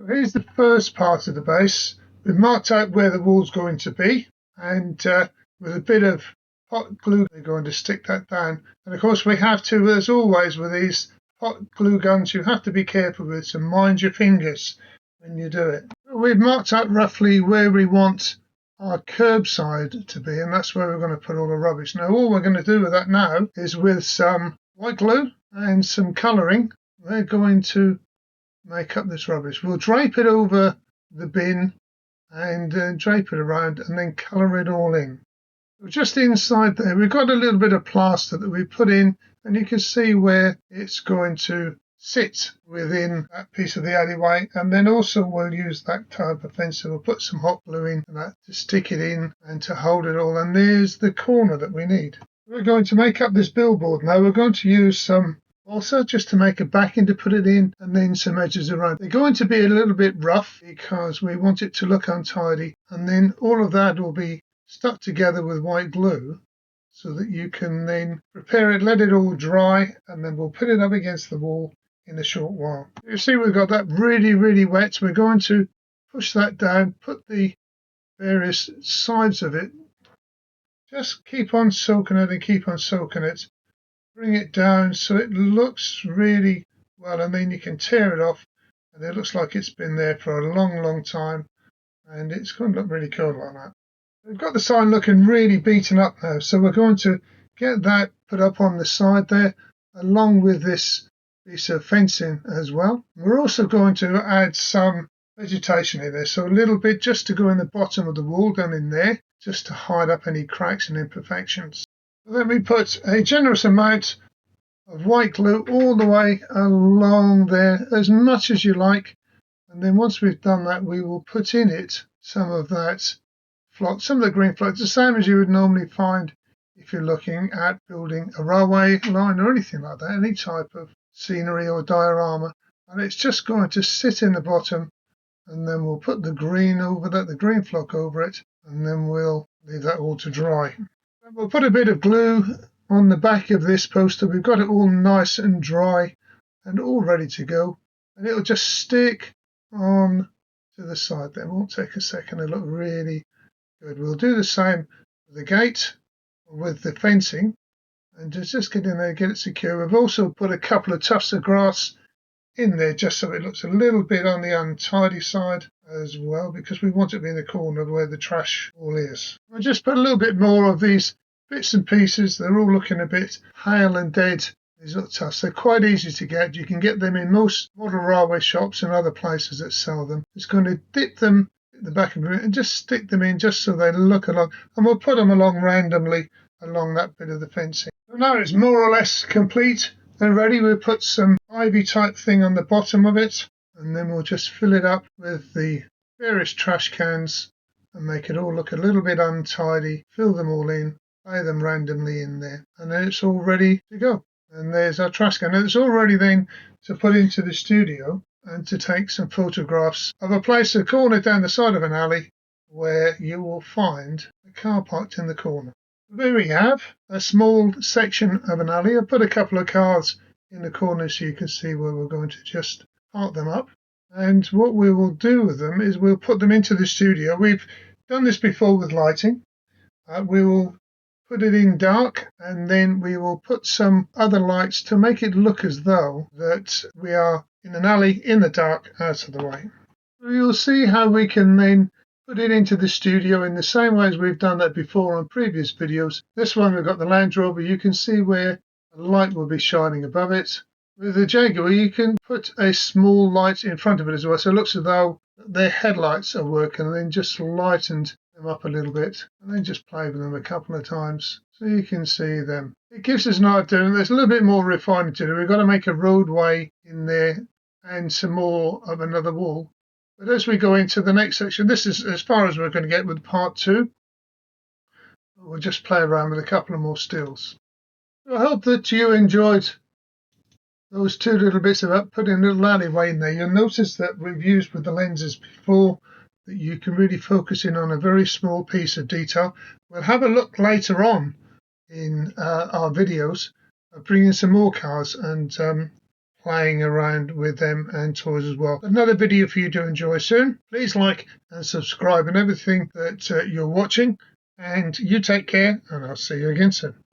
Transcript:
So here's the first part of the base. We've marked out where the wall's going to be, and with a bit of hot glue we're going to stick that down. And of course we have to, as always with these hot glue guns, you have to be careful with, so mind your fingers when you do it. We've marked out roughly where we want our curbside to be, and that's where we're going to put all the rubbish. Now all we're going to do with that now is with some white glue and some colouring, we're going to make up this rubbish. We'll drape it over the bin and drape it around and then colour it all in. Just inside there we've got a little bit of plaster that we put in, and you can see where it's going to sit within that piece of the alleyway. And then also we'll use that type of fence, so we'll put some hot glue in and that to stick it in and to hold it all. And there's the corner that we need. We're going to make up this billboard now. We're going to use some also just to make a backing to put it in, and then some edges around. They're going to be a little bit rough because we want it to look untidy, and then all of that will be stuck together with white glue so that you can then prepare it, let it all dry, and then we'll put it up against the wall in a short while. You see we've got that really wet. We're going to push that down, put the various sides of it, just keep on soaking it and keep on soaking it. Bring it down so it looks really well, and then you can tear it off and it looks like it's been there for a long time, and it's going to look really cool like that. We've got the sign looking really beaten up now, so we're going to get that put up on the side there along with this piece of fencing as well. We're also going to add some vegetation in there, so a little bit just to go in the bottom of the wall down in there, just to hide up any cracks and imperfections. Then we put a generous amount of white glue all the way along there, as much as you like. And then once we've done that, we will put in it some of that flock, some of the green flock, the same as you would normally find if you're looking at building a railway line or anything like that, any type of scenery or diorama. And it's just going to sit in the bottom, and then we'll put the green over that, the green flock over it, and then we'll leave that all to dry. We'll put a bit of glue on the back of this poster. We've got it all nice and dry and all ready to go, and it'll just stick on to the side there. It won't take a second. It'll look really good. We'll do the same with the gate, with the fencing, and just get in there, get it secure. We've also put a couple of tufts of grass in there just so it looks a little bit on the untidy side as well, because we want it to be in the corner where the trash all is. I just put a little bit more of these bits and pieces. They're all looking a bit pale and dead, these little tufts. They're quite easy to get. You can get them in most model railway shops and other places that sell them. It's going to dip them at the back of it and just stick them in just so they look along, and we'll put them along randomly along that bit of the fencing. So now it's more or less complete and ready. We'll put some ivy type thing on the bottom of it, and then we'll just fill it up with the various trash cans and make it all look a little bit untidy, fill them all in, lay them randomly in there, and then it's all ready to go. And there's our trash can. And it's all ready then to put into the studio and to take some photographs of a place, a corner down the side of an alley where you will find a car parked in the corner. There we have a small section of an alley. I've put a couple of cars in the corner so you can see where we're going to just park them up. And what we will do with them is we'll put them into the studio. We've done this before with lighting. We will put it in dark, and then we will put some other lights to make it look as though that we are in an alley in the dark, out of the way. You'll see how we can then put it into the studio in the same way as we've done that before on previous videos. This one we've got the Land Rover. You can see where a light will be shining above it. With the Jaguar you can put a small light in front of it as well, so it looks as though their headlights are working, and then just lightened them up a little bit, and then just play with them a couple of times so you can see them. It gives us an idea. There's a little bit more refining to do. We've got to make a roadway in there and some more of another wall. But as we go into the next section, this is as far as we're going to get with part 2. We'll just play around with a couple of more stills. So I hope that you enjoyed those two little bits of putting a little alleyway in there. You'll notice that we've used with the lenses before that you can really focus in on a very small piece of detail. We'll have a look later on in our videos of bringing some more cars and playing around with them and toys as well. Another video for you to enjoy soon. Please like and subscribe and everything that you're watching. And you take care, and I'll see you again soon.